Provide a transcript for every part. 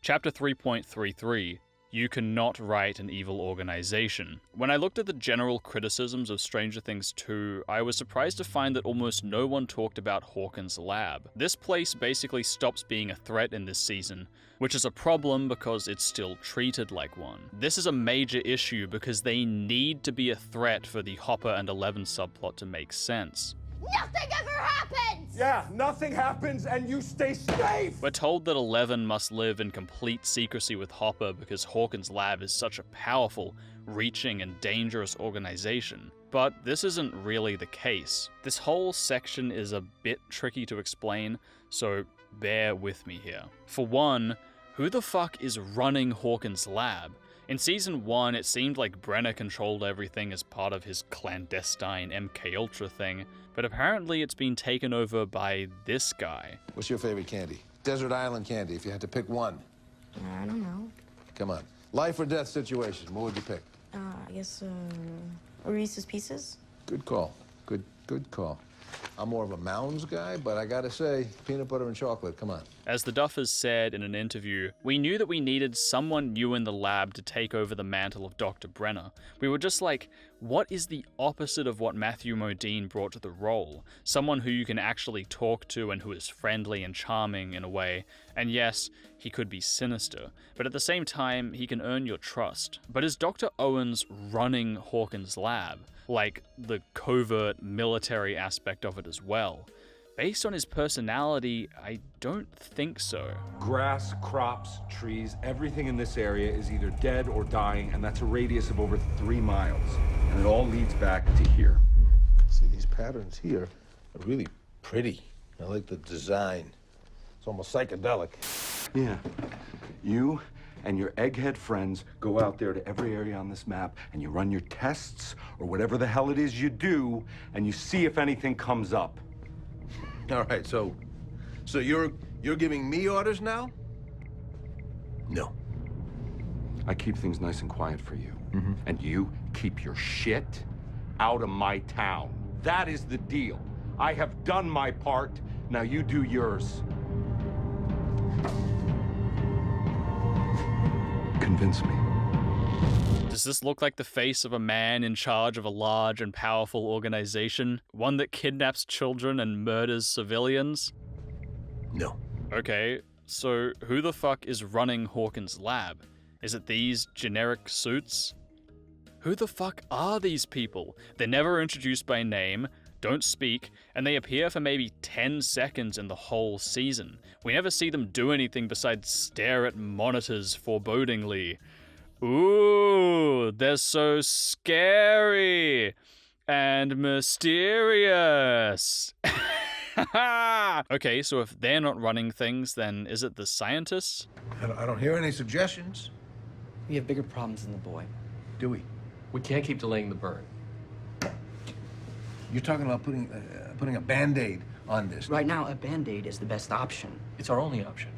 Chapter 3.33, You Cannot Write an Evil Organization. When I looked at the general criticisms of Stranger Things 2, I was surprised to find that almost no one talked about Hawkins' lab. This place basically stops being a threat in this season, which is a problem because it's still treated like one. This is a major issue because they need to be a threat for the Hopper and Eleven subplot to make sense. Nothing ever happens! Yeah, nothing happens and you stay safe! We're told that Eleven must live in complete secrecy with Hopper because Hawkins' lab is such a powerful, reaching, and dangerous organization. But this isn't really the case. This whole section is a bit tricky to explain, so bear with me here. For one, who the fuck is running Hawkins' lab? In Season 1, it seemed like Brenner controlled everything as part of his clandestine MKUltra thing, but apparently it's been taken over by this guy. What's your favorite candy? Desert Island candy, if you had to pick one. I don't know. Come on. Life or death situation, what would you pick? I guess, Reese's Pieces? Good call. Good call. I'm more of a Mounds guy, but I gotta say, peanut butter and chocolate, come on. As the Duffers said in an interview, we knew that we needed someone new in the lab to take over the mantle of Dr. Brenner. We were just like, what is the opposite of what Matthew Modine brought to the role? Someone who you can actually talk to and who is friendly and charming in a way. And yes, he could be sinister, but at the same time, he can earn your trust. But is Dr. Owens running Hawkins' lab? Like the covert military aspect of it as well? Based on his personality, I don't think so. Grass, crops, trees, everything in this area is either dead or dying, and that's a radius of over 3 miles. And it all leads back to here. See, these patterns here are really pretty. I like the design. It's almost psychedelic. Yeah. You and your egghead friends go out there to every area on this map and you run your tests or whatever the hell it is you do and you see if anything comes up. All right, so you're giving me orders now? No. I keep things nice and quiet for you. And you keep your shit out of my town. That is the deal. I have done my part. Now you do yours. Convince me. Does this look like the face of a man in charge of a large and powerful organization? One that kidnaps children and murders civilians? No. Okay, so who the fuck is running Hawkins' lab? Is it these generic suits? Who the fuck are these people? They're never introduced by name, don't speak, and they appear for maybe 10 seconds in the whole season. We never see them do anything besides stare at monitors forebodingly. Ooh, they're so scary and mysterious. Okay, so if they're not running things, then is it the scientists? I don't hear any suggestions. We have bigger problems than the boy. Do we? We can't keep delaying the burn. You're talking about putting a Band-Aid on this. Right now, a Band-Aid is the best option. It's our only option.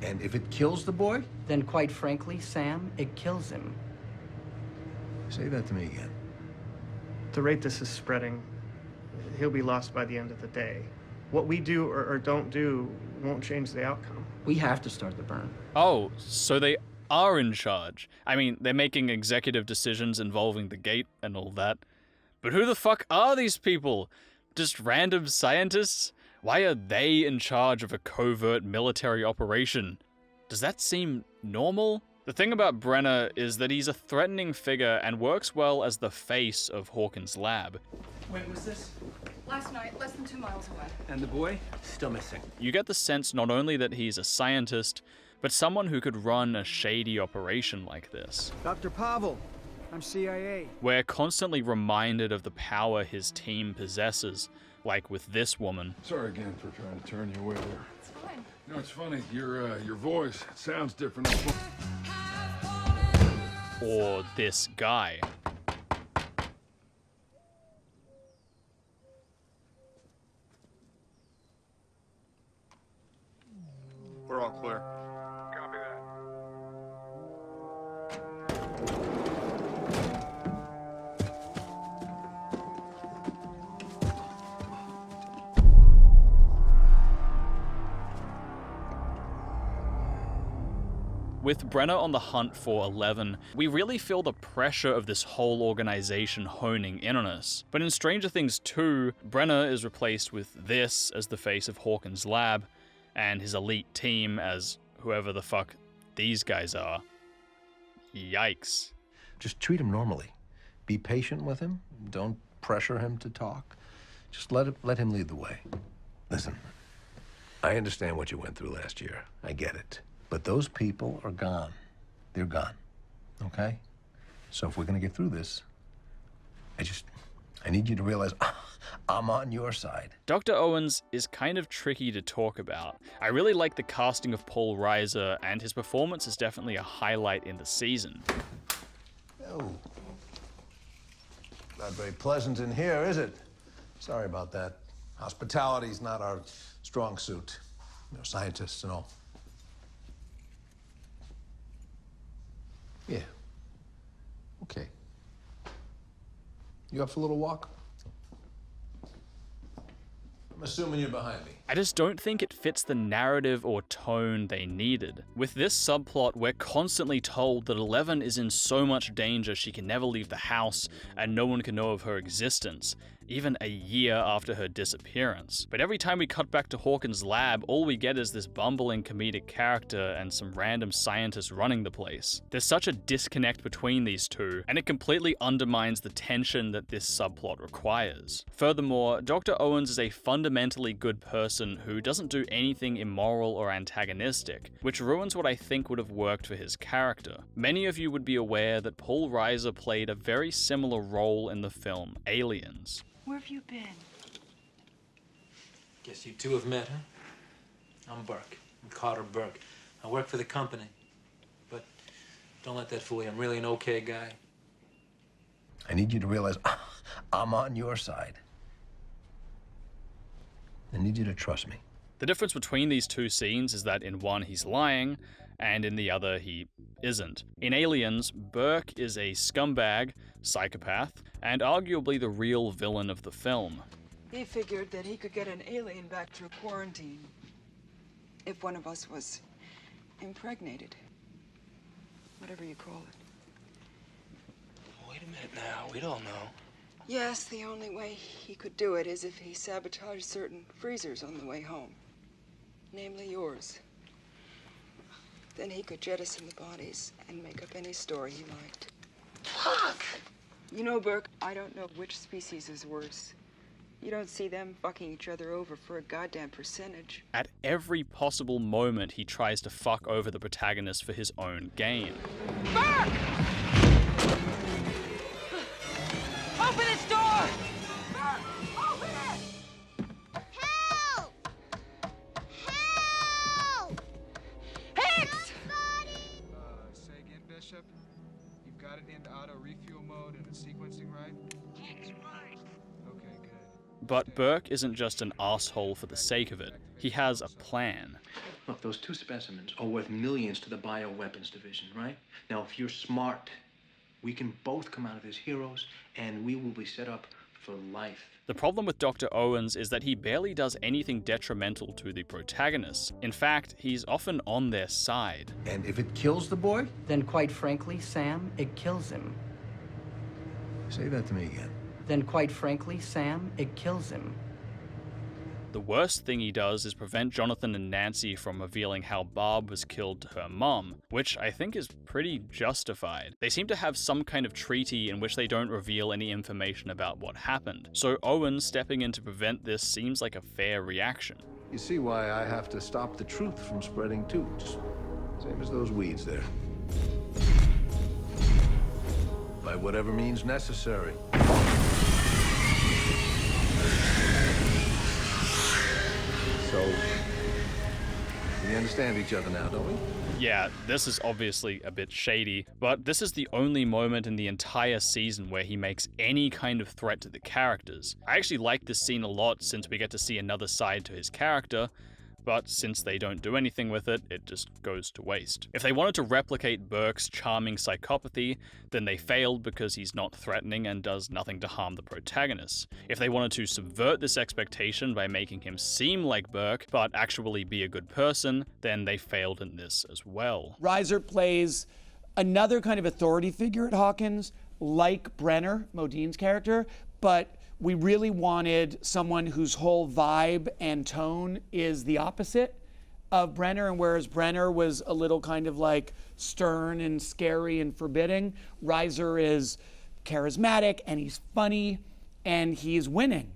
And if it kills the boy? Then, quite frankly, Sam, it kills him. Say that to me again. The rate this is spreading, he'll be lost by the end of the day. What we do or don't do won't change the outcome. We have to start the burn. Oh, so they are in charge. I mean, they're making executive decisions involving the gate and all that. But who the fuck are these people? Just random scientists? Why are they in charge of a covert military operation? Does that seem normal? The thing about Brenner is that he's a threatening figure and works well as the face of Hawkins' lab. When was this? Last night, less than 2 miles away. And the boy? Still missing. You get the sense not only that he's a scientist, but someone who could run a shady operation like this. Dr. Pavel, I'm CIA. We're constantly reminded of the power his team possesses, like with this woman. Sorry again for trying to turn you away there. It's fine. You know, it's funny, your voice, it sounds different. Or this guy. We're all clear. Copy that. With Brenner on the hunt for 11, we really feel the pressure of this whole organization honing in on us. But in Stranger Things 2, Brenner is replaced with this as the face of Hawkins' lab, and his elite team as whoever the fuck these guys are. Yikes. Just treat him normally. Be patient with him. Don't pressure him to talk. Just let him lead the way. Listen, I understand what you went through last year. I get it. But those people are gone. They're gone. Okay? So if we're gonna get through this, I need you to realize I'm on your side. Dr. Owens is kind of tricky to talk about. I really like the casting of Paul Reiser, and his performance is definitely a highlight in the season. Oh. Not very pleasant in here, is it? Sorry about that. Hospitality's not our strong suit. You know, scientists and all. Yeah. Okay. You up for a little walk? I'm assuming you're behind me. I just don't think it fits the narrative or tone they needed. With this subplot, we're constantly told that 11 is in so much danger she can never leave the house and no one can know of her existence, even a year after her disappearance. But every time we cut back to Hawkins' lab, all we get is this bumbling comedic character and some random scientist running the place. There's such a disconnect between these two, and it completely undermines the tension that this subplot requires. Furthermore, Dr. Owens is a fundamentally good person who doesn't do anything immoral or antagonistic, which ruins what I think would have worked for his character. Many of you would be aware that Paul Reiser played a very similar role in the film Aliens. Where have you been? Guess you two have met, huh? I'm Burke. I'm Carter Burke. I work for the company. But don't let that fool you. I'm really an okay guy. I need you to realize I'm on your side. I need you to trust me. The difference between these two scenes is that in one he's lying, and in the other he isn't. In Aliens, Burke is a scumbag, psychopath, and arguably the real villain of the film. He figured that he could get an alien back through quarantine if one of us was impregnated. Whatever you call it. Wait a minute now, we don't know. Yes, the only way he could do it is if he sabotaged certain freezers on the way home. Namely yours. Then he could jettison the bodies and make up any story he liked. Fuck! You know, Burke, I don't know which species is worse. You don't see them fucking each other over for a goddamn percentage. At every possible moment, he tries to fuck over the protagonist for his own gain. Burke! Open this door! Burke, open it! Help! Help! Hicks! Say again, Bishop. You've got it into auto refuel mode and it's sequencing, right? That's right. Okay, good. But Burke isn't just an asshole for the sake of it. He has a plan. Look, those two specimens are worth millions to the bioweapons division, right? Now, if you're smart, we can both come out of as heroes, and we will be set up for life. The problem with Dr. Owens is that he barely does anything detrimental to the protagonists. In fact, he's often on their side. And if it kills the boy? Then quite frankly, Sam, it kills him. Say that to me again. Then quite frankly, Sam, it kills him. The worst thing he does is prevent Jonathan and Nancy from revealing how Barb was killed to her mom, which I think is pretty justified. They seem to have some kind of treaty in which they don't reveal any information about what happened, so Owen stepping in to prevent this seems like a fair reaction. You see why I have to stop the truth from spreading too. Just same as those weeds there. By whatever means necessary. So, we understand each other now, don't we? Yeah, this is obviously a bit shady, but this is the only moment in the entire season where he makes any kind of threat to the characters. I actually like this scene a lot since we get to see another side to his character, but since they don't do anything with it, it just goes to waste. If they wanted to replicate Burke's charming psychopathy, then they failed because he's not threatening and does nothing to harm the protagonist. If they wanted to subvert this expectation by making him seem like Burke, but actually be a good person, then they failed in this as well. Reiser plays another kind of authority figure at Hawkins, like Brenner, Modine's character, but we really wanted someone whose whole vibe and tone is the opposite of Brenner, and whereas Brenner was a little kind of like stern and scary and forbidding, Reiser is charismatic and he's funny and he's winning.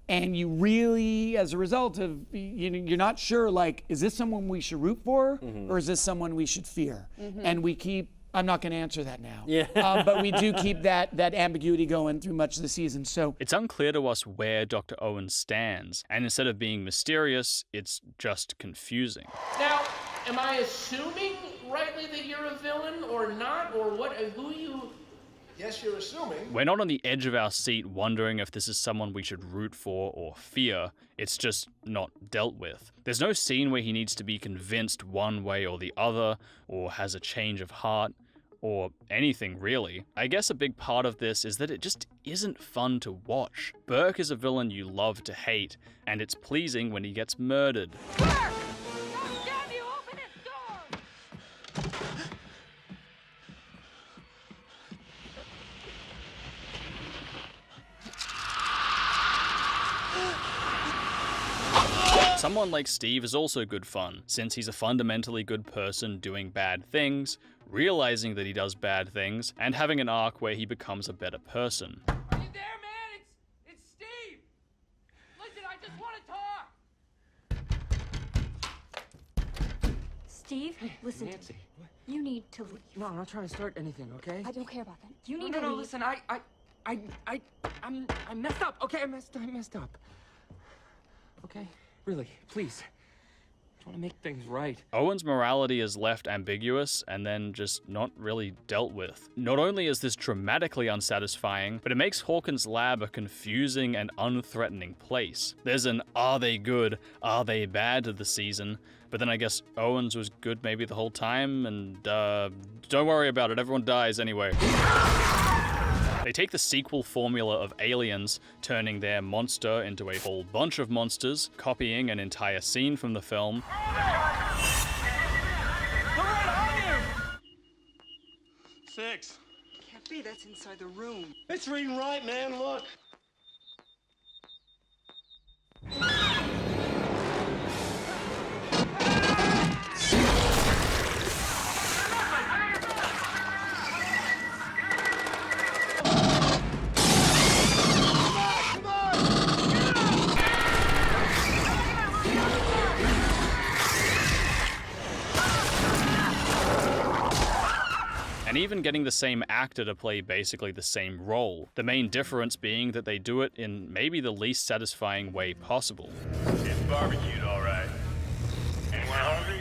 And you really, as a result of, you're not sure, like, is this someone we should root for or is this someone we should fear? And we keep, I'm not going to answer that now. But we do keep that ambiguity going through much of the season. So it's unclear to us where Dr. Owen stands, and instead of being mysterious, it's just confusing. Now, am I assuming rightly that you're a villain or not, or what? Who you? Yes, you're assuming. We're not on the edge of our seat wondering if this is someone we should root for or fear. It's just not dealt with. There's no scene where he needs to be convinced one way or the other, or has a change of heart, or anything really. I guess a big part of this is that it just isn't fun to watch. Burke is a villain you love to hate, and it's pleasing when he gets murdered. Someone like Steve is also good fun, since he's a fundamentally good person doing bad things, realizing that he does bad things, and having an arc where he becomes a better person. Are you there, man? It's Steve. Listen, I just want to talk. Steve, listen. Nancy. You need to leave. No, I'm not trying to start anything, okay? I don't care about that. You need no, to leave. listen, I messed up. Okay, I messed up. Okay? Really, please. I want to make things right. Owen's morality is left ambiguous and then just not really dealt with. Not only is this dramatically unsatisfying, but it makes Hawkins' lab a confusing and unthreatening place. There's an are they good, are they bad to the season, but then I guess Owens was good maybe the whole time, and don't worry about it, everyone dies anyway. They take the sequel formula of Aliens, turning their monster into a whole bunch of monsters, copying an entire scene from the film. 6. Can't be, that's inside the room. It's reading right, man, look. And even getting the same actor to play basically the same role. The main difference being that they do it in maybe the least satisfying way possible. It's barbecued, all right. Anyone hungry?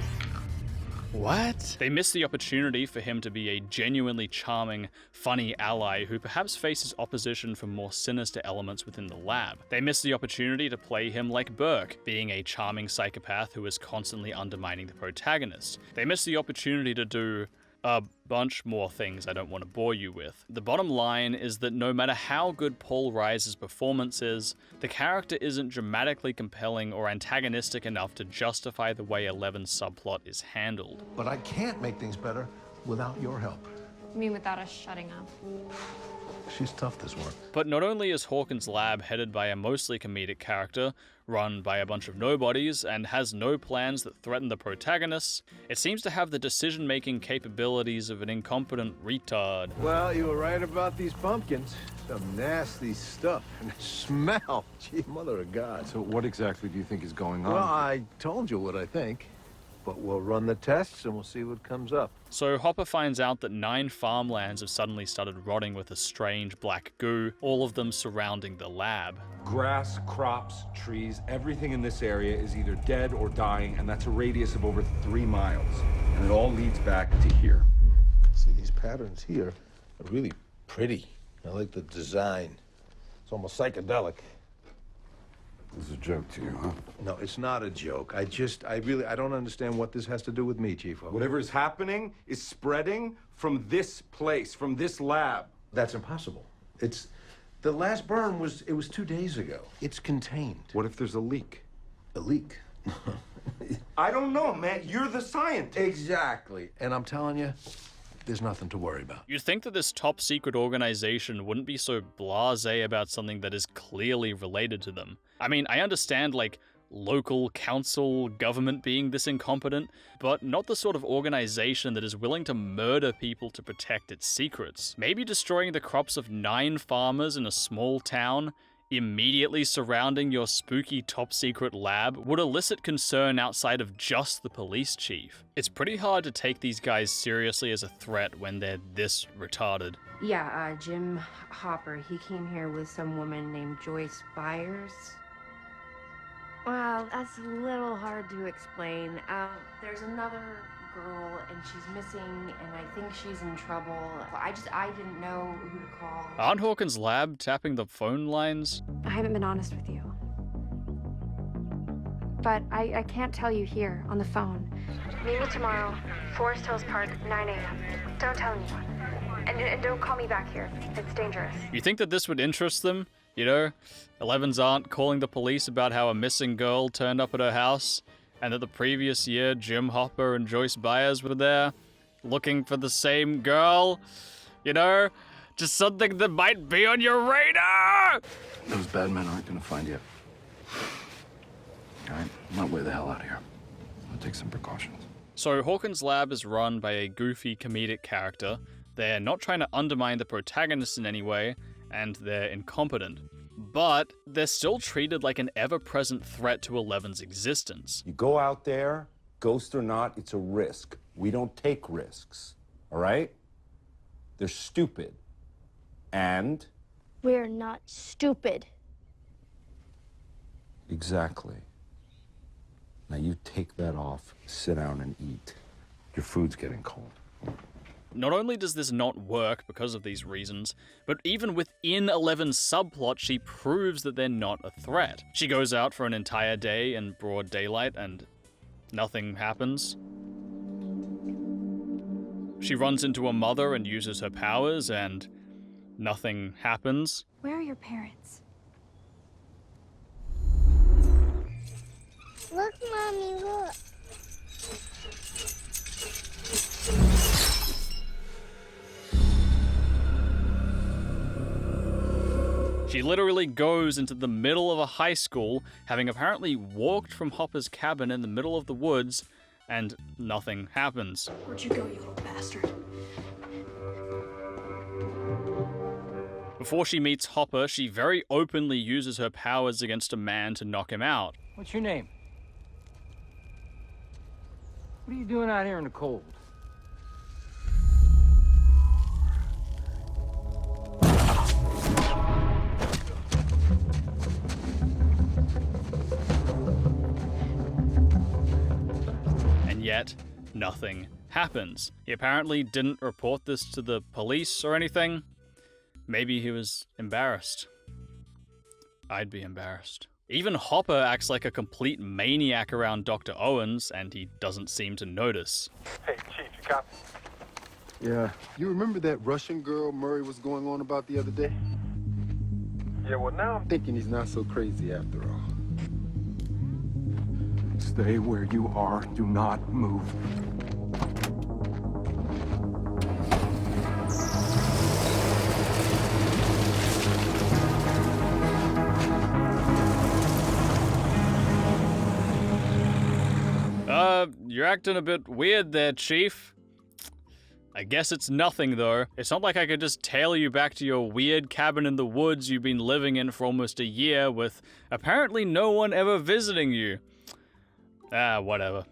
What? They miss the opportunity for him to be a genuinely charming, funny ally who perhaps faces opposition from more sinister elements within the lab. They miss the opportunity to play him like Burke, being a charming psychopath who is constantly undermining the protagonist. They miss the opportunity to do a bunch more things I don't want to bore you with. The bottom line is that no matter how good Paul Reiser's performance is, the character isn't dramatically compelling or antagonistic enough to justify the way Eleven's subplot is handled. But I can't make things better without your help. You mean without us shutting up? She's tough, this one. But not only is Hawkins' lab headed by a mostly comedic character, run by a bunch of nobodies, and has no plans that threaten the protagonists, it seems to have the decision-making capabilities of an incompetent retard. Well, you were right about these pumpkins. Some nasty stuff. And the smell. Gee, mother of God. So what exactly do you think is going on? Well, I told you what I think. But we'll run the tests and we'll see what comes up. So Hopper finds out that 9 farmlands have suddenly started rotting with a strange black goo, all of them surrounding the lab. Grass, crops, trees, everything in this area is either dead or dying, and that's a radius of over 3 miles. And it all leads back to here. See, these patterns here are really pretty. I like the design. It's almost psychedelic. This is a joke to you, huh? No, it's not a joke. I don't understand what this has to do with me, Chief. Whatever is happening is spreading from this place, from this lab. That's impossible. The last burn was 2 days ago. It's contained. What if there's a leak? A leak? I don't know, man. You're the scientist. Exactly. And I'm telling you, there's nothing to worry about. You'd think that this top secret organization wouldn't be so blasé about something that is clearly related to them. I mean, I understand, like, local council government being this incompetent, but not the sort of organization that is willing to murder people to protect its secrets. Maybe destroying the crops of 9 farmers in a small town immediately surrounding your spooky top secret lab would elicit concern outside of just the police chief. It's pretty hard to take these guys seriously as a threat when they're this retarded. Yeah, Jim Hopper, he came here with some woman named Joyce Byers. Well, that's a little hard to explain. There's another girl, and she's missing, and I think she's in trouble. I didn't know who to call. Aren't Hawkins' lab tapping the phone lines? I haven't been honest with you. But I can't tell you here on the phone. Meet me tomorrow, Forest Hills Park, 9 a.m. Don't tell anyone. And don't call me back here. It's dangerous. You think that this would interest them? You know, Eleven's aunt calling the police about how a missing girl turned up at her house, and that the previous year Jim Hopper and Joyce Byers were there, looking for the same girl. You know, just something that might be on your radar! Those bad men aren't gonna find you. All right, I'm not way the hell out of here. I'll take some precautions. So Hawkins' lab is run by a goofy comedic character. They're not trying to undermine the protagonist in any way, and they're incompetent. But they're still treated like an ever-present threat to Eleven's existence. You go out there, ghost or not, it's a risk. We don't take risks, all right? They're stupid. And? We're not stupid. Exactly. Now you take that off, sit down and eat. Your food's getting cold. Not only does this not work because of these reasons, but even within Eleven's subplot, she proves that they're not a threat. She goes out for an entire day in broad daylight and nothing happens. She runs into a mother and uses her powers and nothing happens. Where are your parents? Look, Mommy, look. She literally goes into the middle of a high school, having apparently walked from Hopper's cabin in the middle of the woods, and nothing happens. Where'd you go, you little bastard? Before she meets Hopper, she very openly uses her powers against a man to knock him out. What's your name? What are you doing out here in the cold? And yet, nothing happens. He apparently didn't report this to the police or anything. Maybe he was embarrassed. I'd be embarrassed. Even Hopper acts like a complete maniac around Dr. Owens, and he doesn't seem to notice. Hey, Chief, you copy? Yeah. You remember that Russian girl Murray was going on about the other day? Yeah, well, now I'm thinking he's not so crazy after all. Stay where you are. Do not move. You're acting a bit weird there, Chief. I guess it's nothing, though. It's not like I could just tail you back to your weird cabin in the woods you've been living in for almost a year with apparently no one ever visiting you. Whatever.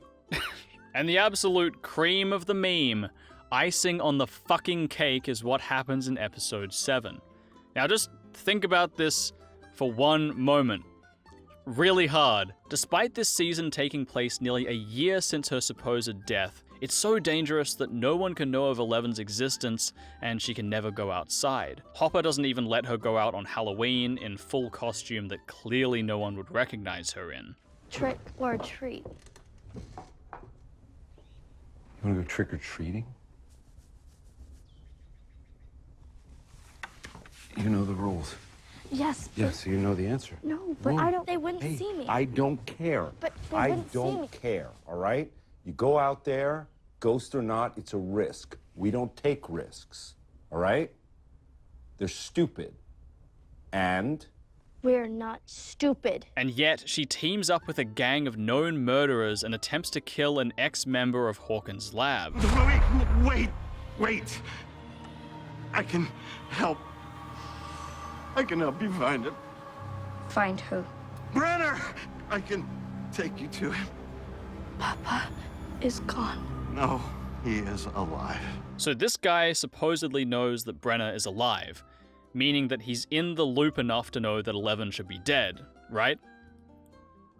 And the absolute cream of the meme, icing on the fucking cake, is what happens in episode 7. Now just think about this for one moment. Really hard. Despite this season taking place nearly a year since her supposed death, It's so dangerous that no one can know of Eleven's existence, and she can never go outside. Hopper doesn't even let her go out on Halloween in full costume that clearly no one would recognize her in. Trick or treat? You wanna go trick-or-treating? You know the rules. Yes. Yes, so you know the answer. No, but I don't. They wouldn't Hey, see me. I don't care. But they I wouldn't see me. don't care, all right? You go out there, ghost or not, it's a risk. We don't take risks, all right? They're stupid. And? We're not stupid. And yet, she teams up with a gang of known murderers and attempts to kill an ex-member of Hawkins' lab. Wait. I can help. I can help you find him. Find who? Brenner! I can take you to him. Papa is gone. No, he is alive. So this guy supposedly knows that Brenner is alive, meaning that he's in the loop enough to know that Eleven should be dead, right?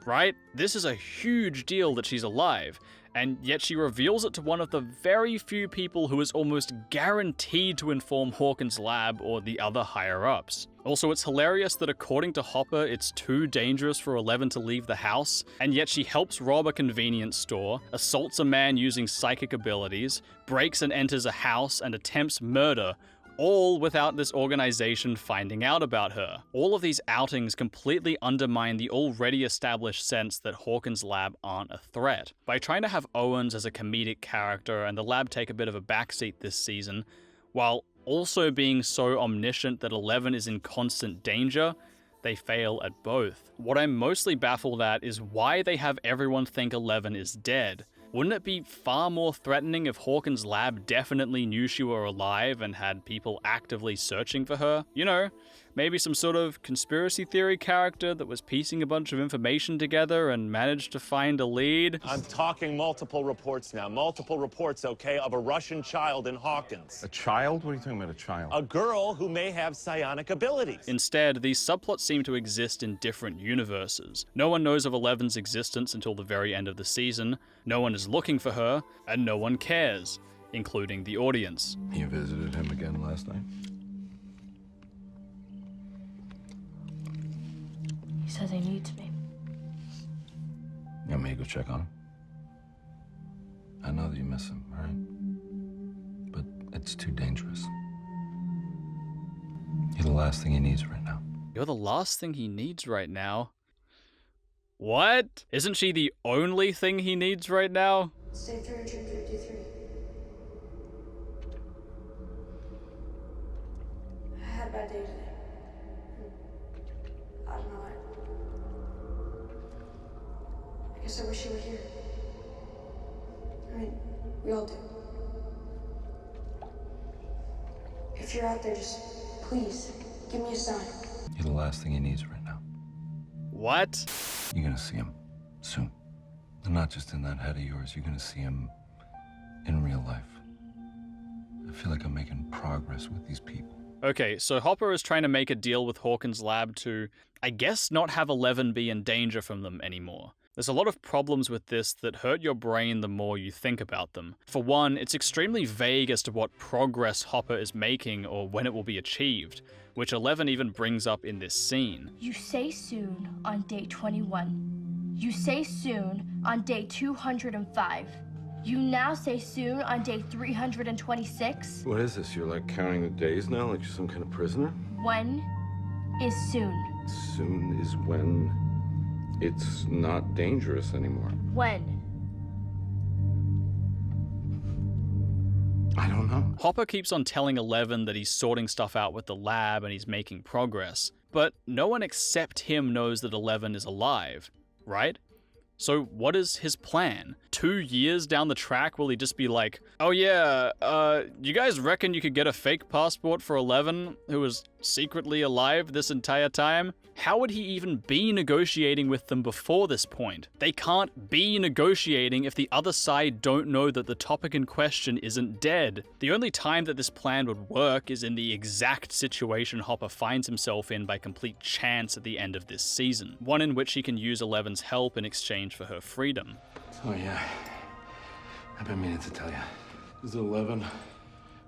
Right? This is a huge deal that she's alive, and yet she reveals it to one of the very few people who is almost guaranteed to inform Hawkins' lab or the other higher-ups. Also, it's hilarious that according to Hopper, it's too dangerous for Eleven to leave the house, and yet she helps rob a convenience store, assaults a man using psychic abilities, breaks and enters a house, and attempts murder, all without this organization finding out about her. All of these outings completely undermine the already established sense that Hawkins' lab aren't a threat. By trying to have Owens as a comedic character and the lab take a bit of a backseat this season, while also being so omniscient that Eleven is in constant danger, they fail at both. What I'm mostly baffled at is why they have everyone think Eleven is dead. Wouldn't it be far more threatening if Hawkins' lab definitely knew she were alive and had people actively searching for her? You know, maybe some sort of conspiracy theory character that was piecing a bunch of information together and managed to find a lead? I'm talking multiple reports now. Multiple reports, okay, of a Russian child in Hawkins. A child? What are you talking about, a child? A girl who may have psionic abilities. Instead, these subplots seem to exist in different universes. No one knows of Eleven's existence until the very end of the season, no one is looking for her, and no one cares, including the audience. You visited him again last night? He says he needs me. You want me to go check on him? I know that you miss him, all right? But it's too dangerous. You're the last thing he needs right now. You're the last thing he needs right now? What? Isn't she the only thing he needs right now? Stay 353. I had a bad day today. I don't know. I guess I wish you were here. I mean, we all do. If you're out there, just please give me a sign. You're the last thing he needs right now. What? You're gonna see him soon. And not just in that head of yours, you're gonna see him in real life. I feel like I'm making progress with these people. Okay, so Hopper is trying to make a deal with Hawkins' lab to, I guess, not have Eleven be in danger from them anymore. There's a lot of problems with this that hurt your brain the more you think about them. For one, it's extremely vague as to what progress Hopper is making or when it will be achieved, which Eleven even brings up in this scene. You say soon on day 21. You say soon on day 205. You now say soon on day 326. What is this? You're like counting the days now, like you're some kind of prisoner? When is soon? Soon is when it's not dangerous anymore. When? I don't know. Hopper keeps on telling Eleven that he's sorting stuff out with the lab and he's making progress, but no one except him knows that Eleven is alive, right? So what is his plan? 2 years down the track, will he just be like, oh yeah, you guys reckon you could get a fake passport for Eleven, who was secretly alive this entire time? How would he even be negotiating with them before this point? They can't be negotiating if the other side don't know that the topic in question isn't dead. The only time that this plan would work is in the exact situation Hopper finds himself in by complete chance at the end of this season, one in which he can use Eleven's help in exchange for her freedom. Oh yeah, I've been meaning to tell you. This is 11.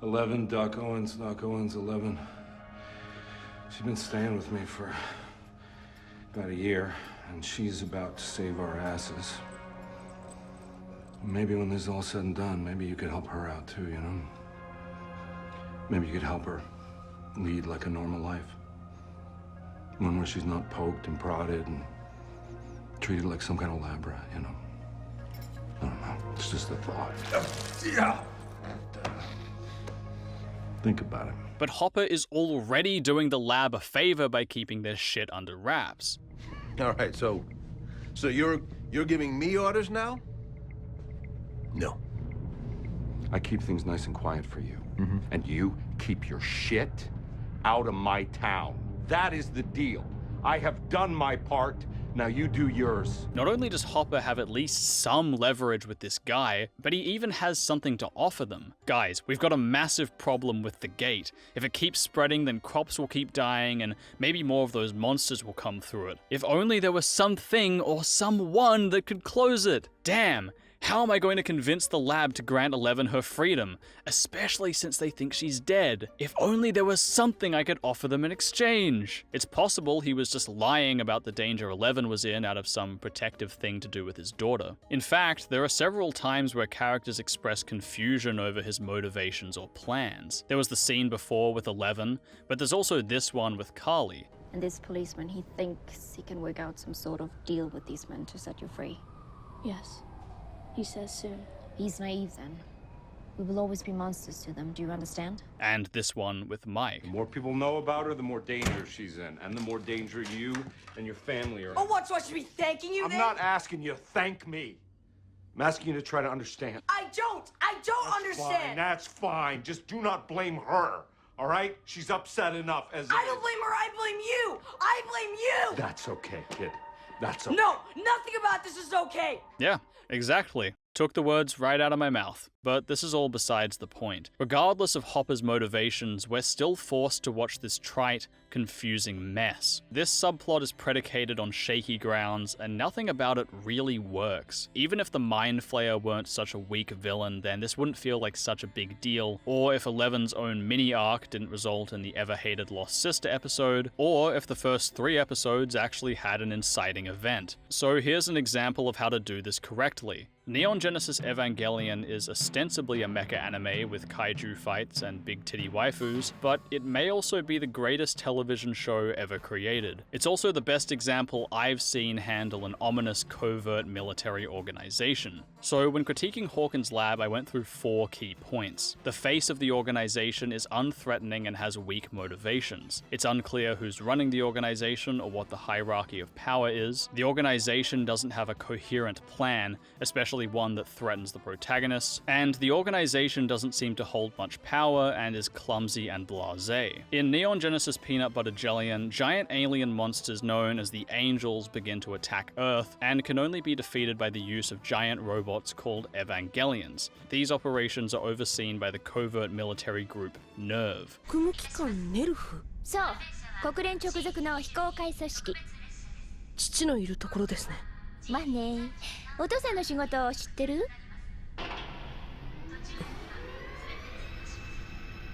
11, Doc Owens, 11. She's been staying with me for about a year, and she's about to save our asses. Maybe when this is all said and done, maybe you could help her out too, you know? Maybe you could help her lead like a normal life. One where she's not poked and prodded and treated like some kind of lab rat, you know? I don't know. It's just a thought. Yeah. Think about it. But Hopper is already doing the lab a favor by keeping their shit under wraps. All right, so you're giving me orders now? No. I keep things nice and quiet for you. And you keep your shit out of my town. That is the deal. I have done my part. Now you do yours. Not only does Hopper have at least some leverage with this guy, but he even has something to offer them. Guys, we've got a massive problem with the gate. If it keeps spreading, then crops will keep dying, and maybe more of those monsters will come through it. If only there was something or someone that could close it. Damn. How am I going to convince the lab to grant 11 her freedom? Especially since they think she's dead. If only there was something I could offer them in exchange. It's possible he was just lying about the danger 11 was in out of some protective thing to do with his daughter. In fact, there are several times where characters express confusion over his motivations or plans. There was the scene before with 11, but there's also this one with Carly. And this policeman, he thinks he can work out some sort of deal with these men to set you free. Yes. He says soon. He's naive then. We will always be monsters to them, do you understand? And this one with Mike. The more people know about her, the more danger she's in. And the more danger you and your family are in. Oh, what, so I should be thanking you then? I'm not asking you to thank me. I'm asking you to try to understand. I don't understand. Fine, that's fine. Just do not blame her, all right? She's upset enough as I don't blame her, I blame you. I blame you. That's okay, kid. That's okay. No, nothing about this is okay. Yeah, exactly. Took the words right out of my mouth. But this is all besides the point. Regardless of Hopper's motivations, we're still forced to watch this trite, confusing mess. This subplot is predicated on shaky grounds, and nothing about it really works. Even if the Mind Flayer weren't such a weak villain, then this wouldn't feel like such a big deal, or if 11's own mini-arc didn't result in the ever-hated Lost Sister episode, or if the first 3 episodes actually had an inciting event. So here's an example of how to do this correctly. Neon Genesis Evangelion is ostensibly a mecha anime with kaiju fights and big titty waifus, but it may also be the greatest television show ever created. It's also the best example I've seen handle an ominous covert military organization. So when critiquing Hawkins' lab, I went through 4 key points. The face of the organization is unthreatening and has weak motivations. It's unclear who's running the organization or what the hierarchy of power is. The organization doesn't have a coherent plan, especially one that threatens the protagonist, and the organization doesn't seem to hold much power and is clumsy and blasé. In Neon Genesis Peanut Butter Jellion, giant alien monsters known as the Angels begin to attack Earth and can only be defeated by the use of giant robots called Evangelions. These operations are overseen by the covert military group NERV. そう、国連直属の非公開組織。父のいるところですね。まあね。お父さんの仕事を知ってる？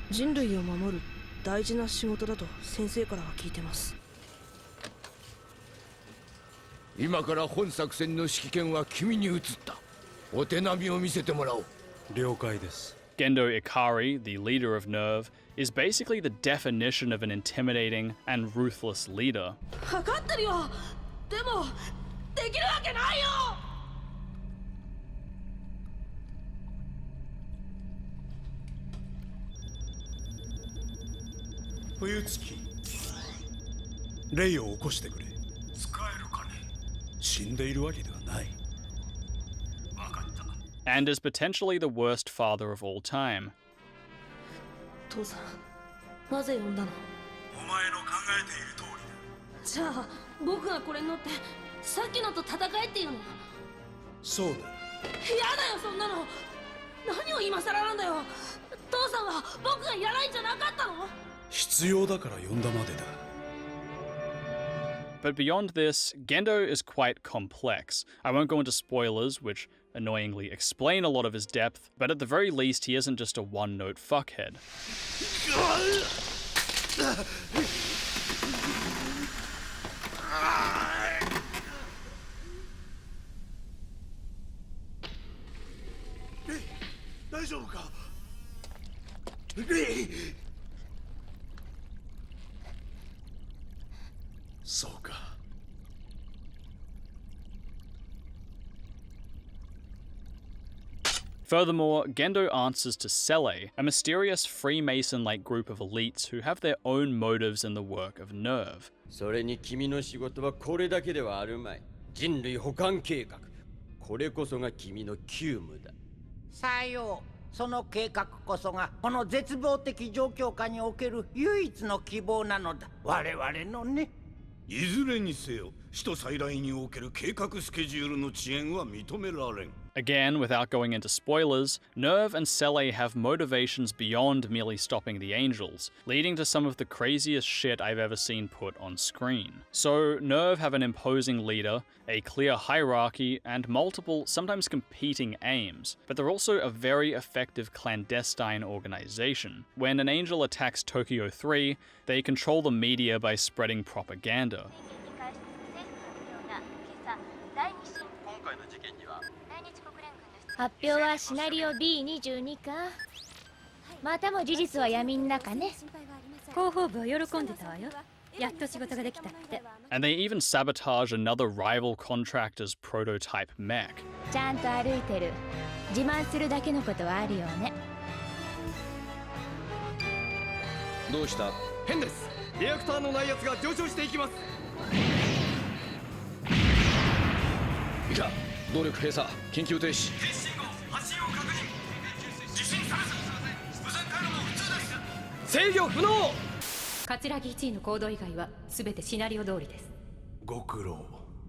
人類を守る大事な仕事だと先生からは聞いてます。今から本作戦の指揮権は君に移った。お手並みを見せてもらおう。了解です。Gendo Ikari, the leader of NERV, is basically the definition of an intimidating and ruthless leader. 分かってるよ。でもできるわけないよ。冬月、霊を起こしてくれ。使えるかね。死んでいるわけではない。分かった。And is potentially the worst father of all time. 父さん、なぜ呼んだの？お前の考えている通りだ。じゃあ僕がこれに乗ってさっきのと戦えっていうの？そうだ。やだよそんなの。何を今更なんだよ。父さんは僕がいらないんじゃなかったの？必要だから呼んだまでだ。But beyond this, Gendo is quite complex. I won't go into spoilers, which annoyingly explain a lot of his depth, but at the very least he isn't just a one-note fuckhead. Furthermore, Gendo answers to Selle, a mysterious Freemason-like group of elites who have their own motives in the work of Nerve. それに君の仕事はこれだけではあるまい。人類補完計画。これこそが君の急務だ。さよう。その計画こそがこの絶望的状況下における唯一の希望なのだ。我々のね。いずれにせよ、首都再来における計画スケジュールの遅延は認められん。Again, without going into spoilers, Nerve and Selle have motivations beyond merely stopping the angels, leading to some of the craziest shit I've ever seen put on screen. So, Nerve have an imposing leader, a clear hierarchy, and multiple, sometimes competing aims, but they're also a very effective clandestine organization. When an angel attacks Tokyo 3, they control the media by spreading propaganda. 発表はシナリオ B22 か。またも事実は闇の中ね。広報部は喜んでたわよ。やっと仕事ができたって。And they even sabotage another rival contractor's prototype mech. ちゃんと歩いてる。自慢するだけのことはあるよね。どうした？変です。リアクターの内圧が上昇していきます。いか、動力閉鎖、緊急停止。制御不能。桂木1位の行動以外は全てシナリオ通りです。ご苦労。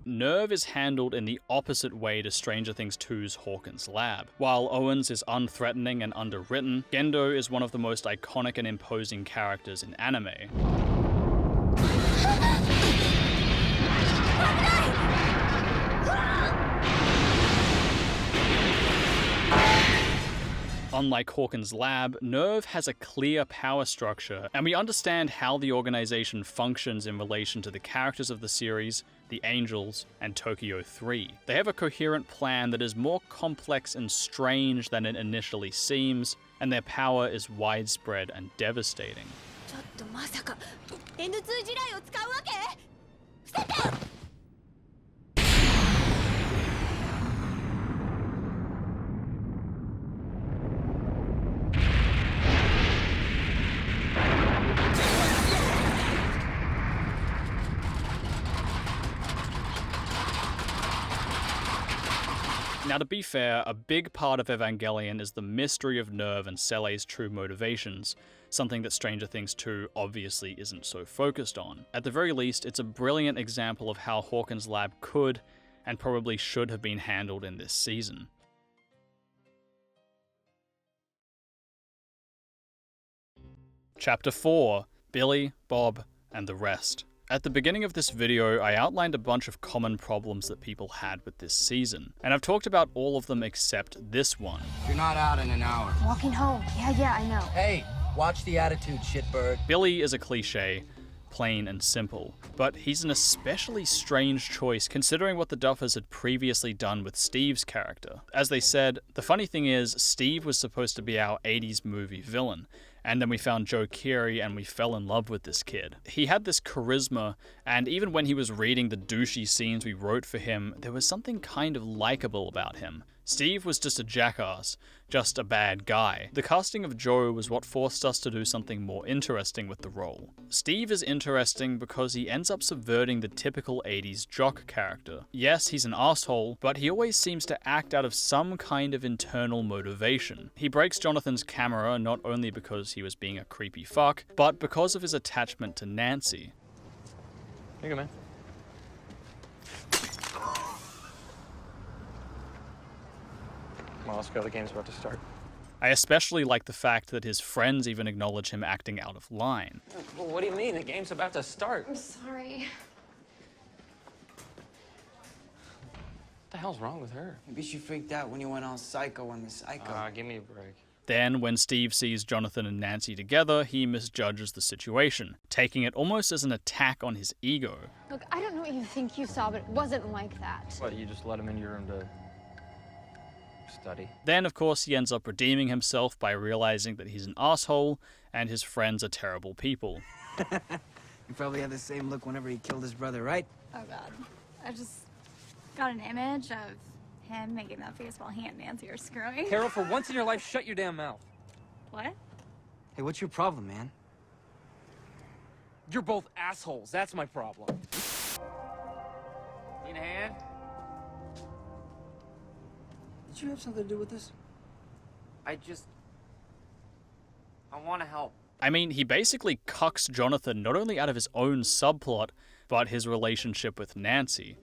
Nerve is handled in the opposite way to Stranger Things 2's Hawkins lab. While Owens is unthreatening and underwritten, Gendo is one of the most iconic and imposing characters in anime. Unlike Hawkins' lab, Nerve has a clear power structure, and we understand how the organization functions in relation to the characters of the series, the Angels, and Tokyo 3. They have a coherent plan that is more complex and strange than it initially seems, and their power is widespread and devastating. ちょっとまさか N2 地雷を使うわけ？伏せて！ Now, to be fair, a big part of Evangelion is the mystery of Nerve and Selle's true motivations, something that Stranger Things 2 obviously isn't so focused on. At the very least, it's a brilliant example of how Hawkins' lab could, and probably should have been handled in this season. Chapter 4: Billy, Bob, and the Rest. At the beginning of this video, I outlined a bunch of common problems that people had with this season, and I've talked about all of them except this one. You're not out in an hour. Walking home. Yeah, I know. Hey, watch the attitude, shitbird. Billy is a cliche, plain and simple, but he's an especially strange choice considering what the Duffers had previously done with Steve's character. As they said, the funny thing is, Steve was supposed to be our 80s movie villain, and then we found Joe Keery and we fell in love with this kid. He had this charisma, and even when he was reading the douchey scenes we wrote for him, there was something kind of likable about him. Steve was just a jackass, just a bad guy. The casting of Joe was what forced us to do something more interesting with the role. Steve is interesting because he ends up subverting the typical 80s jock character. Yes, he's an asshole, but he always seems to act out of some kind of internal motivation. He breaks Jonathan's camera not only because he was being a creepy fuck, but because of his attachment to Nancy. Here you go, man. Come on, let's go. The game's about to start. I especially like the fact that his friends even acknowledge him acting out of line. Well, what do you mean? The game's about to start. I'm sorry. What the hell's wrong with her? Maybe she freaked out when you went all psycho on the psycho. Give me a break. Then, when Steve sees Jonathan and Nancy together, he misjudges the situation, taking it almost as an attack on his ego. Look, I don't know what you think you saw, but it wasn't like that. What, you just let him into your room to study? Then, of course, he ends up redeeming himself by realizing that he's an asshole and his friends are terrible people. You probably had the same look whenever he killed his brother, right? Oh god. I just got an image of him making that face while he and Nancy are screwing. Carol, for once in your life, shut your damn mouth. What? Hey, what's your problem, man? You're both assholes. That's my problem. Need a hand? Did you have something to do with this? I want to help. I mean, he basically cucks Jonathan not only out of his own subplot, but his relationship with Nancy.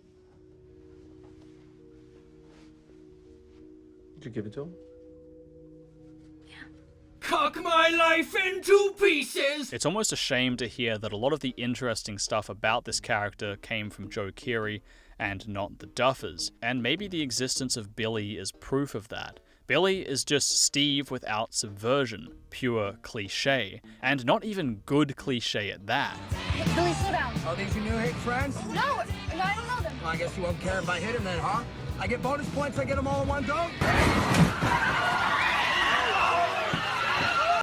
Did you give it to him? Cock my life in 2 pieces! It's almost a shame to hear that a lot of the interesting stuff about this character came from Joe Keery and not the Duffers, and maybe the existence of Billy is proof of that. Billy is just Steve without subversion, pure cliché, and not even good cliché at that. Billy, slow down. Oh, these your new hit friends? No, I don't know them. Well, I guess you won't care if I hit him then, huh? I get bonus points, I get them all in one go?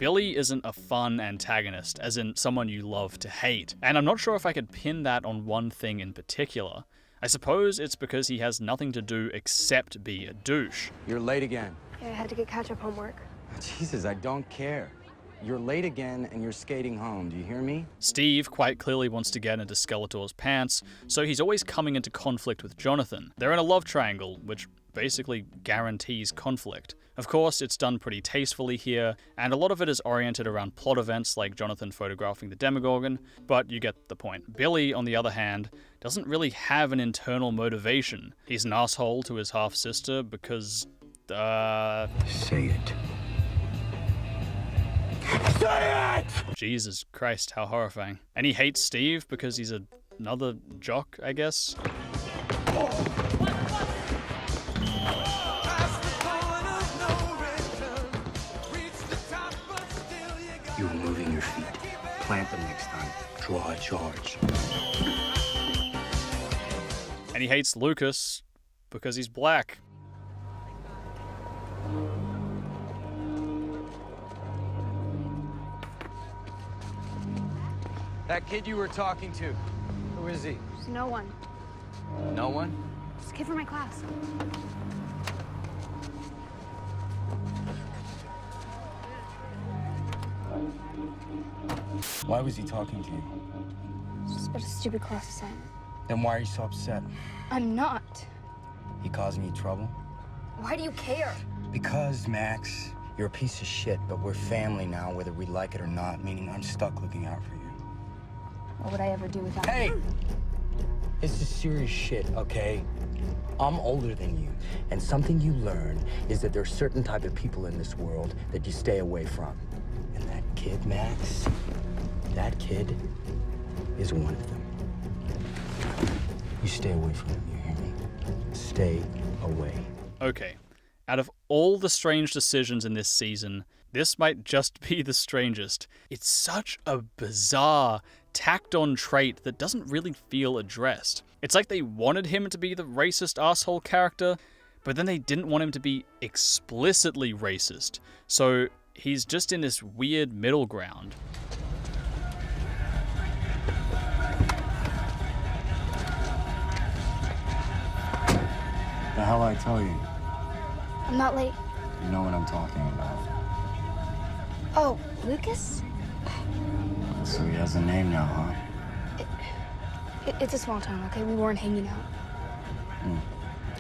Billy isn't a fun antagonist, as in someone you love to hate, and I'm not sure if I could pin that on one thing in particular. I suppose it's because he has nothing to do except be a douche. You're late again. Yeah, I had to get catch-up homework. Jesus, I don't care. You're late again and you're skating home, do you hear me? Steve quite clearly wants to get into Skeletor's pants, so he's always coming into conflict with Jonathan. They're in a love triangle, which basically guarantees conflict. Of course, it's done pretty tastefully here, and a lot of it is oriented around plot events like Jonathan photographing the Demogorgon, but you get the point. Billy, on the other hand, doesn't really have an internal motivation. He's an asshole to his half-sister because, Say it. Say it! Jesus Christ, how horrifying. And he hates Steve because he's another jock, I guess? You were moving your feet. Plant them next time. Draw a charge. And he hates Lucas because he's black. That kid you were talking to, who is he? There's no one. No one? It's a kid from my class. Why was he talking to you? It's just about a stupid class assignment. Then why are you so upset? I'm not. He causing you trouble? Why do you care? Because, Max, you're a piece of shit, but we're family now, whether we like it or not, meaning I'm stuck looking out for you. What would I ever do without Hey! you? This is serious shit, okay? I'm older than you, and something you learn is that there are certain type of people in this world that you stay away from. And that kid, Max, that kid is one of them. You stay away from him, you hear me? Stay away. Okay, out of all the strange decisions in this season, this might just be the strangest. It's such a bizarre, tacked-on trait that doesn't really feel addressed. It's like they wanted him to be the racist asshole character, but then they didn't want him to be explicitly racist. So he's just in this weird middle ground. The hell I tell you? I'm not late. You know what I'm talking about. Oh, Lucas? So he has a name now, huh? It's a small town, okay? We weren't hanging out.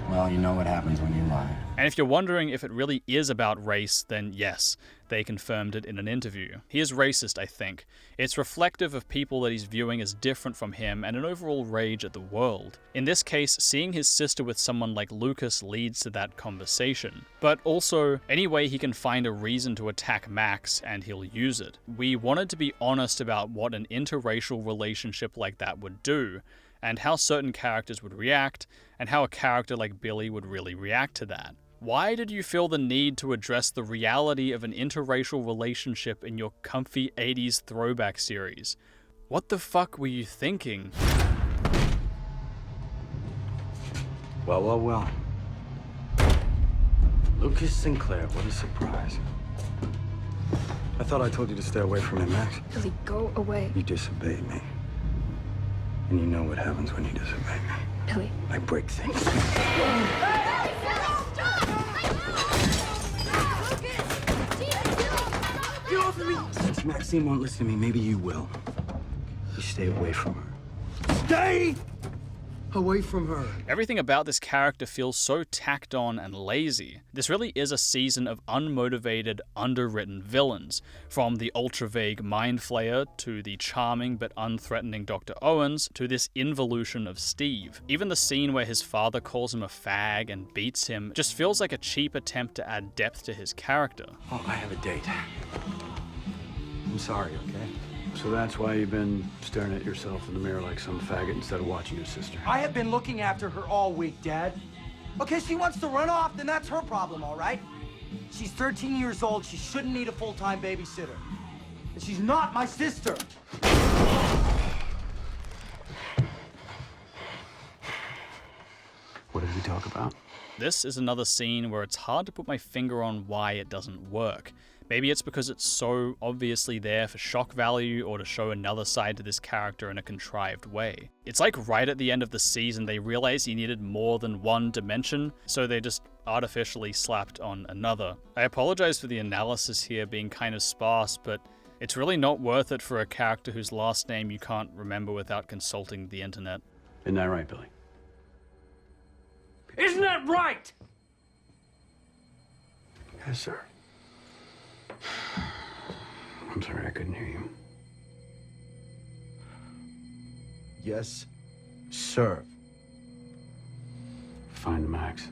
Well, you know what happens when you lie. And if you're wondering if it really is about race, then yes, they confirmed it in an interview. He is racist, I think. It's reflective of people that he's viewing as different from him and an overall rage at the world. In this case, seeing his sister with someone like Lucas leads to that conversation. But also, any way he can find a reason to attack Max, and he'll use it. We wanted to be honest about what an interracial relationship like that would do, and how certain characters would react, and how a character like Billy would really react to that. Why did you feel the need to address the reality of an interracial relationship in your comfy 80s throwback series? What the fuck were you thinking? Well. Lucas Sinclair, what a surprise. I thought I told you to stay away from him, Max. Billy, go away. You disobeyed me. And you know what happens when you disobey me. Billy. I break things. Get off of me! Since Maxine won't listen to me, maybe you will. You stay away from her. Stay away from her. Everything about this character feels so tacked on and lazy. This really is a season of unmotivated, underwritten villains, from the ultra-vague Mind Flayer to the charming but unthreatening Dr. Owens to this involution of Steve. Even the scene where his father calls him a fag and beats him just feels like a cheap attempt to add depth to his character. Oh, I have a date. I'm sorry, okay? So that's why you've been staring at yourself in the mirror like some faggot instead of watching your sister. I have been looking after her all week, Dad. Okay, she wants to run off, then that's her problem, all right? She's 13 years old. She shouldn't need a full-time babysitter. And she's not my sister. What did we talk about? This is another scene where it's hard to put my finger on why it doesn't work. Maybe it's because it's so obviously there for shock value or to show another side to this character in a contrived way. It's like right at the end of the season they realized he needed more than one dimension, so they just artificially slapped on another. I apologize for the analysis here being kind of sparse, but it's really not worth it for a character whose last name you can't remember without consulting the internet. Isn't that right, Billy? Isn't that right? Yes, sir. I'm sorry I couldn't hear you. Yes, sir. Find Max.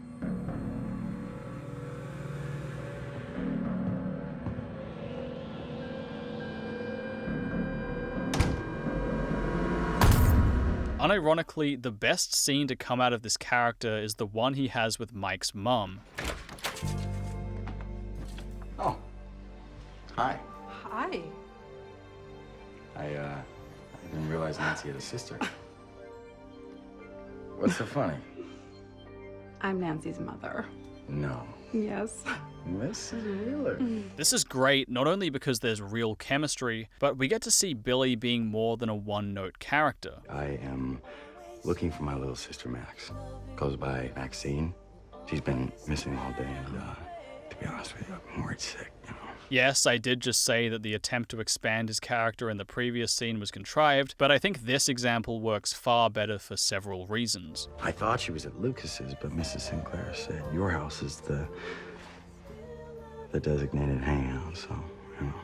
Unironically, the best scene to come out of this character is the one he has with Mike's mum. Oh. Hi. Hi. I didn't realize Nancy had a sister. What's so funny? I'm Nancy's mother. No. Yes. Mrs. Wheeler. This is great, not only because there's real chemistry, but we get to see Billy being more than a one-note character. I am looking for my little sister, Max. Goes by Maxine. She's been missing all day, and to be honest with you, I'm worried sick, you know. Yes, I did just say that the attempt to expand his character in the previous scene was contrived, but I think this example works far better for several reasons. I thought she was at Lucas's, but Mrs. Sinclair said your house is the designated hangout, so, you know.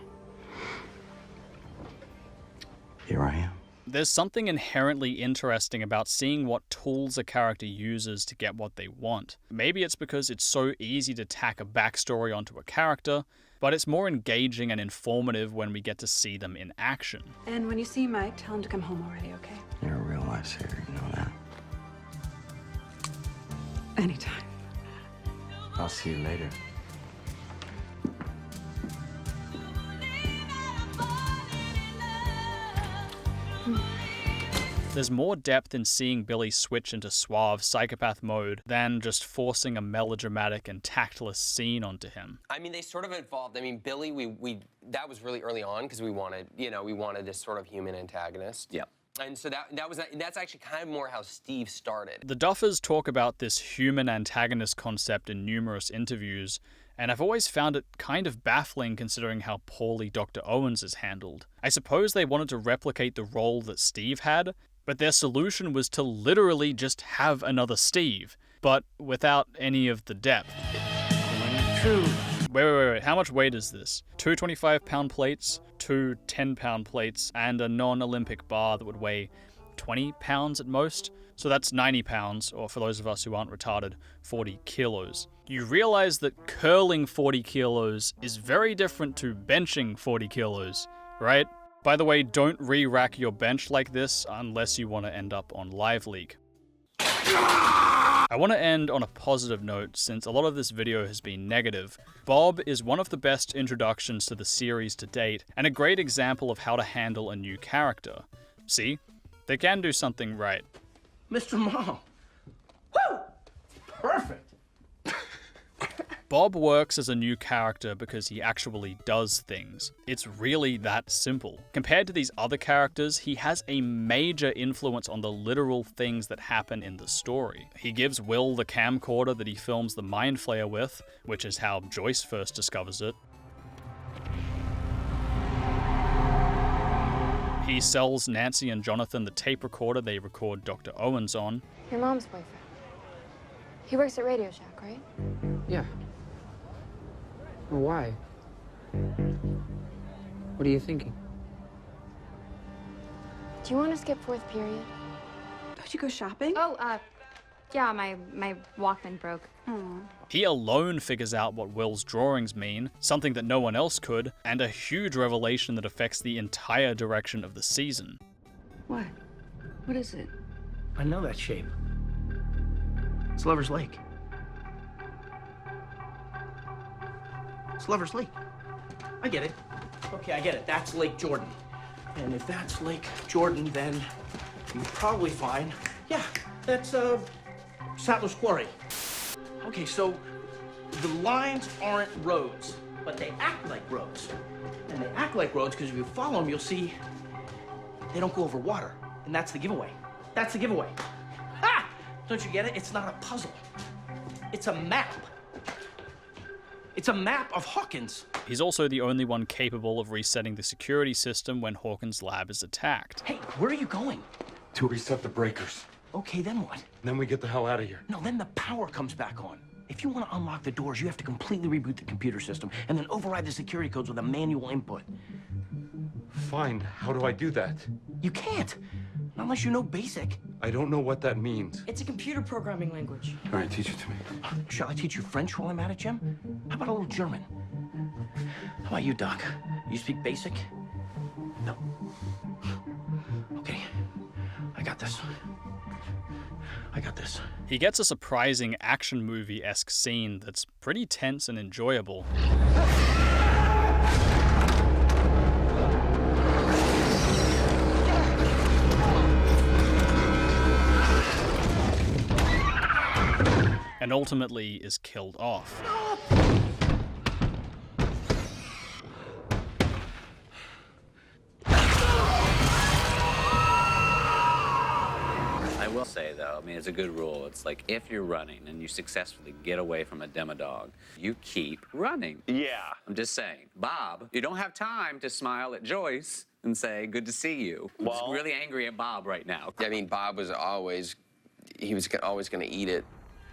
Here I am. There's something inherently interesting about seeing what tools a character uses to get what they want. Maybe it's because it's so easy to tack a backstory onto a character, but it's more engaging and informative when we get to see them in action. And when you see Mike, tell him to come home already, okay? You're a real lifesaver, you know that? Anytime. I'll see you later. There's more depth in seeing Billy switch into suave psychopath mode than just forcing a melodramatic and tactless scene onto him. I mean, they sort of evolved. I mean, Billy, we that was really early on because we wanted this sort of human antagonist. Yeah. And so that's actually kind of more how Steve started. The Duffers talk about this human antagonist concept in numerous interviews, and I've always found it kind of baffling considering how poorly Dr. Owens is handled. I suppose they wanted to replicate the role that Steve had, but their solution was to literally just have another Steve, but without any of the depth. Wait, how much weight is this? 2 25-pound plates, 2 10-pound plates, and a non-Olympic bar that would weigh 20 pounds at most? So that's 90 pounds, or for those of us who aren't retarded, 40 kilos. You realize that curling 40 kilos is very different to benching 40 kilos, right? By the way, don't re-rack your bench like this unless you want to end up on Live Leak. I want to end on a positive note since a lot of this video has been negative. Bob is one of the best introductions to the series to date and a great example of how to handle a new character. See? They can do something right. Mr. Mom. Woo! Perfect. Bob works as a new character because he actually does things. It's really that simple. Compared to these other characters, he has a major influence on the literal things that happen in the story. He gives Will the camcorder that he films the Mind Flayer with, which is how Joyce first discovers it. He sells Nancy and Jonathan the tape recorder they record Dr. Owens on. Your mom's boyfriend. He works at Radio Shack, right? Yeah. Why? What are you thinking? Do you want to skip fourth period? Did you go shopping? Oh, yeah, my Walkman broke. He alone figures out what Will's drawings mean, something that no one else could, and a huge revelation that affects the entire direction of the season. What? What is it? I know that shape. It's Lover's Lake. It's Lover's Lake. I get it. Okay, I get it. That's Lake Jordan. And if that's Lake Jordan, then you'll probably find, yeah, that's Sattler's Quarry. Okay, so the lines aren't roads, but they act like roads. And they act like roads because if you follow them, you'll see they don't go over water. And that's the giveaway. That's the giveaway. Ha! Don't you get it? It's not a puzzle. It's a map. It's a map of Hawkins. He's also the only one capable of resetting the security system when Hawkins' lab is attacked. Hey, where are you going? To reset the breakers. Okay, then what? Then we get the hell out of here. No, then the power comes back on. If you want to unlock the doors, you have to completely reboot the computer system and then override the security codes with a manual input. Fine. How do I do that? You can't. Not unless you know BASIC. I don't know what that means. It's a computer programming language. All right, teach it to me. Shall I teach you French while I'm at it, Jim? How about a little German? How about you, Doc? You speak BASIC? No. Okay. I got this. I got this. He gets a surprising action movie-esque scene that's pretty tense and enjoyable. And ultimately is killed off. I will say, though, I mean, it's a good rule. It's like, if you're running and you successfully get away from a demodog, you keep running. Yeah. I'm just saying. Bob, you don't have time to smile at Joyce and say, good to see you. I'm just really angry at Bob right now. I mean, Bob was always going to eat it.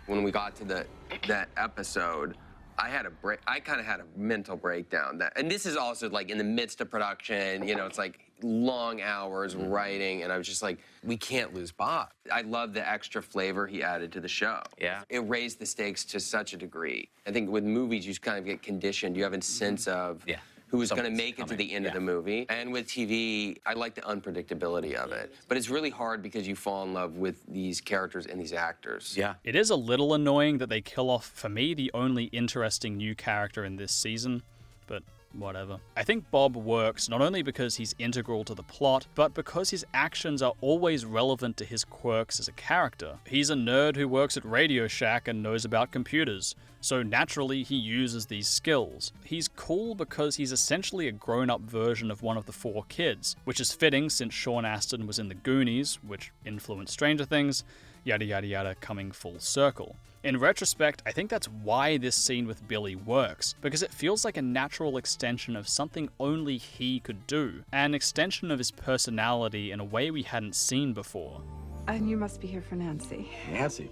When we got to that episode, I had a break. I kind of had a mental breakdown. And this is also like in the midst of production. You know, it's like long hours writing, and I was just like, we can't lose Bob. I love the extra flavor he added to the show. Yeah. It raised the stakes to such a degree. I think with movies, you just kind of get conditioned. You have a sense of who's going to make it to the end of the movie. And with TV, I like the unpredictability of it. But it's really hard because you fall in love with these characters and these actors. Yeah. It is a little annoying that they kill off, for me, the only interesting new character in this season, but whatever. I think Bob works not only because he's integral to the plot, but because his actions are always relevant to his quirks as a character. He's a nerd who works at Radio Shack and knows about computers, so naturally he uses these skills. He's cool because he's essentially a grown-up version of one of the four kids, which is fitting since Sean Astin was in The Goonies, which influenced Stranger Things, yada yada yada, coming full circle. In retrospect, I think that's why this scene with Billy works, because it feels like a natural extension of something only he could do, an extension of his personality in a way we hadn't seen before. And you must be here for Nancy. Nancy?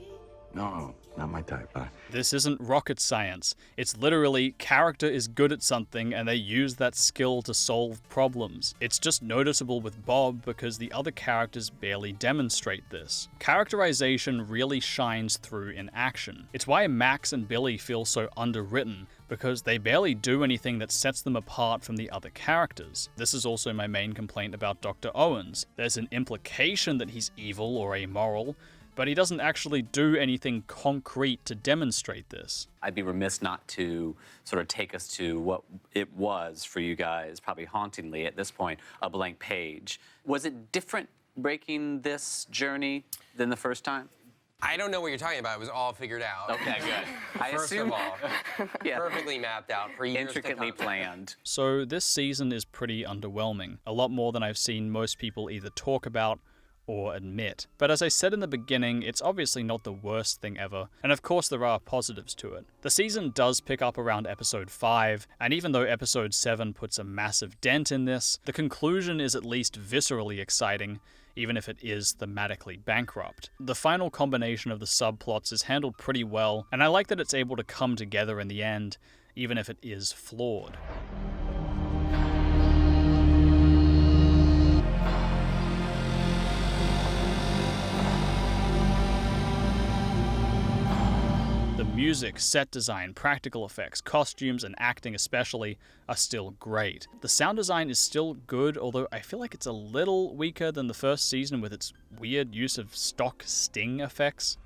No, not my type. This isn't rocket science. It's literally character is good at something and they use that skill to solve problems. It's just noticeable with Bob because the other characters barely demonstrate this. Characterization really shines through in action. It's why Max and Billy feel so underwritten, because they barely do anything that sets them apart from the other characters. This is also my main complaint about Dr. Owens. There's an implication that he's evil or amoral, but he doesn't actually do anything concrete to demonstrate this. I'd be remiss not to sort of take us to what it was for you guys, probably hauntingly at this point, a blank page. Was it different breaking this journey than the first time? I don't know what you're talking about. It was all figured out. Okay, good. I First assume of all, perfectly mapped out for years intricately to come. planned. So this season is pretty underwhelming. A lot more than I've seen most people either talk about or admit. But as I said in the beginning, it's obviously not the worst thing ever, and of course there are positives to it. The season does pick up around episode 5, and even though episode 7 puts a massive dent in this, the conclusion is at least viscerally exciting, even if it is thematically bankrupt. The final combination of the subplots is handled pretty well, and I like that it's able to come together in the end, even if it is flawed. The music, set design, practical effects, costumes, and acting especially are still great. The sound design is still good, although I feel like it's a little weaker than the first season with its weird use of stock sting effects.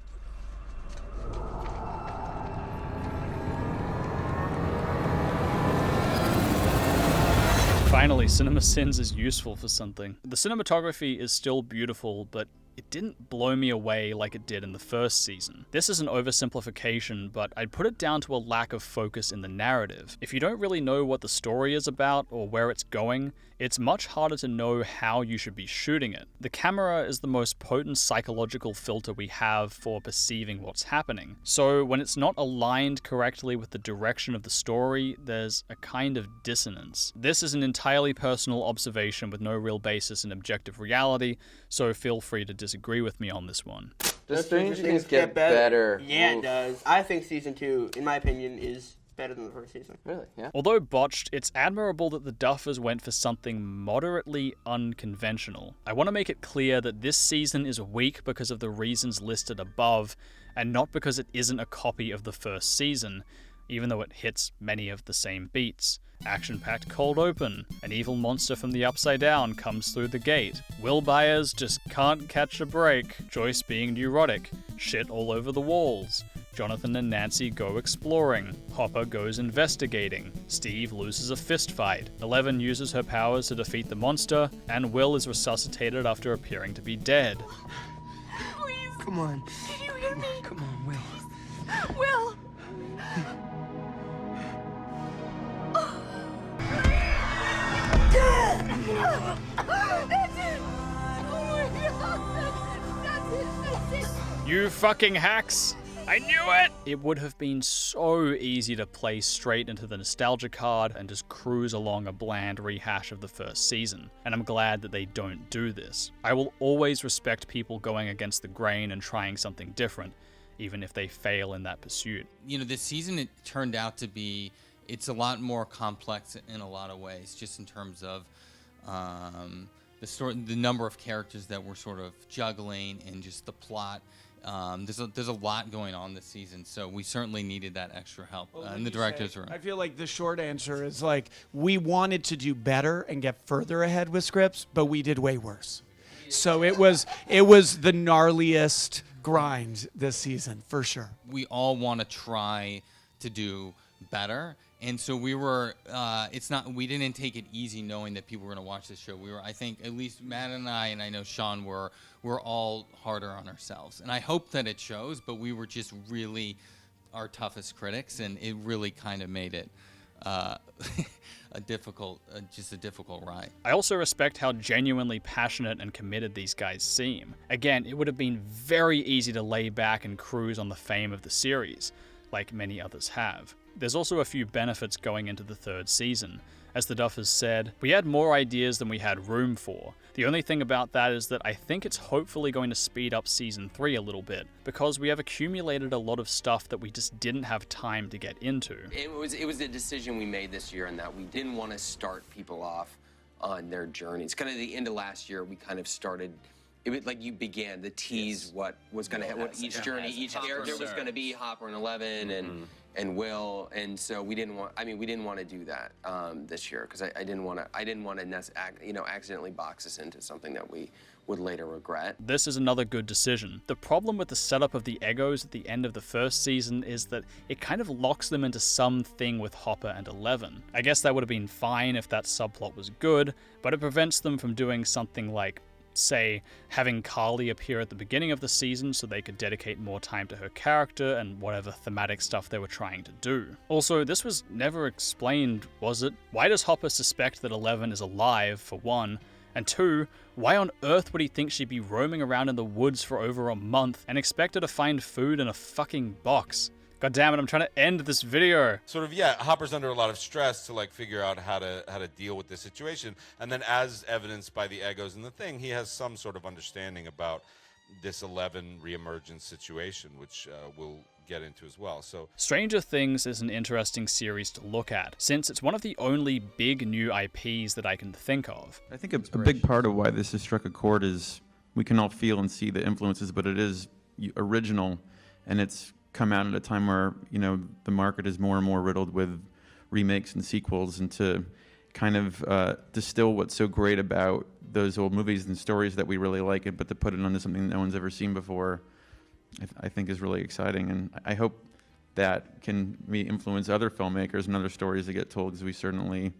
Finally, CinemaSins is useful for something. The cinematography is still beautiful, but it didn't blow me away like it did in the first season. This is an oversimplification, but I'd put it down to a lack of focus in the narrative. If you don't really know what the story is about or where it's going, it's much harder to know how you should be shooting it. The camera is the most potent psychological filter we have for perceiving what's happening. So when it's not aligned correctly with the direction of the story, there's a kind of dissonance. This is an entirely personal observation with no real basis in objective reality, so feel free to disagree with me on this one. Does Stranger Things get better? Yeah, it does. I think season 2, in my opinion, is better than the first season. Really? Yeah. Although botched, it's admirable that the Duffers went for something moderately unconventional. I want to make it clear that this season is weak because of the reasons listed above, and not because it isn't a copy of the first season, even though it hits many of the same beats. Action-packed cold open, an evil monster from the Upside Down comes through the gate, Will Byers just can't catch a break, Joyce being neurotic, shit all over the walls, Jonathan and Nancy go exploring, Hopper goes investigating, Steve loses a fist fight, Eleven uses her powers to defeat the monster, and Will is resuscitated after appearing to be dead. Please. Come on. Did you hear me? Come on, Will. Will. That's it! Oh my God! That's it! You fucking hacks! I knew it! It would have been so easy to play straight into the nostalgia card and just cruise along a bland rehash of the first season, and I'm glad that they don't do this. I will always respect people going against the grain and trying something different, even if they fail in that pursuit. You know, this season it turned out to be, it's a lot more complex in a lot of ways, just in terms of the number of characters that we're sort of juggling and just the plot. There's a lot going on this season, so we certainly needed that extra help in the director's room. I feel like the short answer is like we wanted to do better and get further ahead with scripts, but we did way worse. So it was the gnarliest grind this season for sure. We all want to try to do better. And so we were, we didn't take it easy knowing that people were going to watch this show. We were, I think, at least Matt and I know Sean we're all harder on ourselves. And I hope that it shows, but we were just really our toughest critics, and it really kind of made it a difficult ride. I also respect how genuinely passionate and committed these guys seem. Again, it would have been very easy to lay back and cruise on the fame of the series, like many others have. there's also a few benefits going into the third season. As the Duffers said, we had more ideas than we had room for. The only thing about that is that I think it's hopefully going to speed up season 3 a little bit, because we have accumulated a lot of stuff that we just didn't have time to get into. It was a decision we made this year in that we didn't want to start people off on their journeys. Kind of the end of last year, we kind of started. It was like you began to tease what was going to happen, what each journey, each character was going to be, Hopper and Eleven and Will, and so we didn't want. I mean, we didn't want to do that this year because I didn't want to, accidentally box us into something that we would later regret. This is another good decision. The problem with the setup of the Egos at the end of the first season is that it kind of locks them into something with Hopper and Eleven. I guess that would have been fine if that subplot was good, but it prevents them from doing something like, say, having Carly appear at the beginning of the season so they could dedicate more time to her character and whatever thematic stuff they were trying to do. Also, this was never explained, was it? Why does Hopper suspect that Eleven is alive, for one? And two, why on earth would he think she'd be roaming around in the woods for over a month and expect her to find food in a fucking box? God damn it, I'm trying to end this video. Sort of, yeah, Hopper's under a lot of stress to like figure out how to deal with this situation. And then as evidenced by the Egos and the thing, he has some sort of understanding about this 11 reemergence situation, which we'll get into as well. So Stranger Things is an interesting series to look at, since it's one of the only big new IPs that I can think of. I think a big part of why this has struck a chord is we can all feel and see the influences, but it is original, and it's come out at a time where, you know, the market is more and more riddled with remakes and sequels, and to kind of distill what's so great about those old movies and stories that we really like it, but to put it onto something no one's ever seen before, I think is really exciting. And I hope that can influence other filmmakers and other stories that get told, because we certainly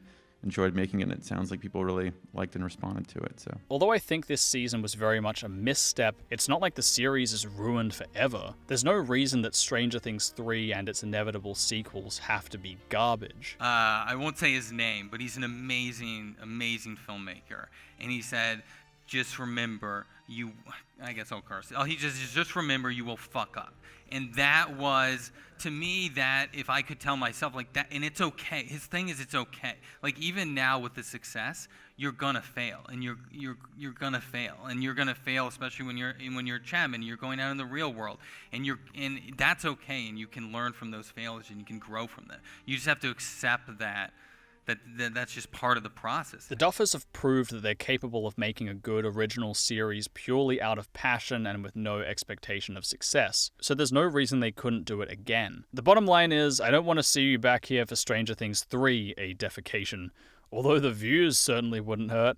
enjoyed making it, and it sounds like people really liked and responded to it. So, although I think this season was very much a misstep, it's not like the series is ruined forever. There's no reason that Stranger Things 3 and its inevitable sequels have to be garbage. I won't say his name, but he's an amazing, amazing filmmaker. And he said, just remember, I guess I'll curse. He just remember, you will fuck up. And that was, to me, that if I could tell myself like that, and it's okay. His thing is, it's okay. Like, even now with the success, you're gonna fail, and you're gonna fail, and you're gonna fail, especially when you're a champ and you're going out in the real world, and that's okay, and you can learn from those failures and you can grow from them. You just have to accept that that's just part of the process. The Duffers have proved that they're capable of making a good original series purely out of passion and with no expectation of success, so there's no reason they couldn't do it again. The bottom line is, I don't want to see you back here for Stranger Things 3, a defecation, although the views certainly wouldn't hurt.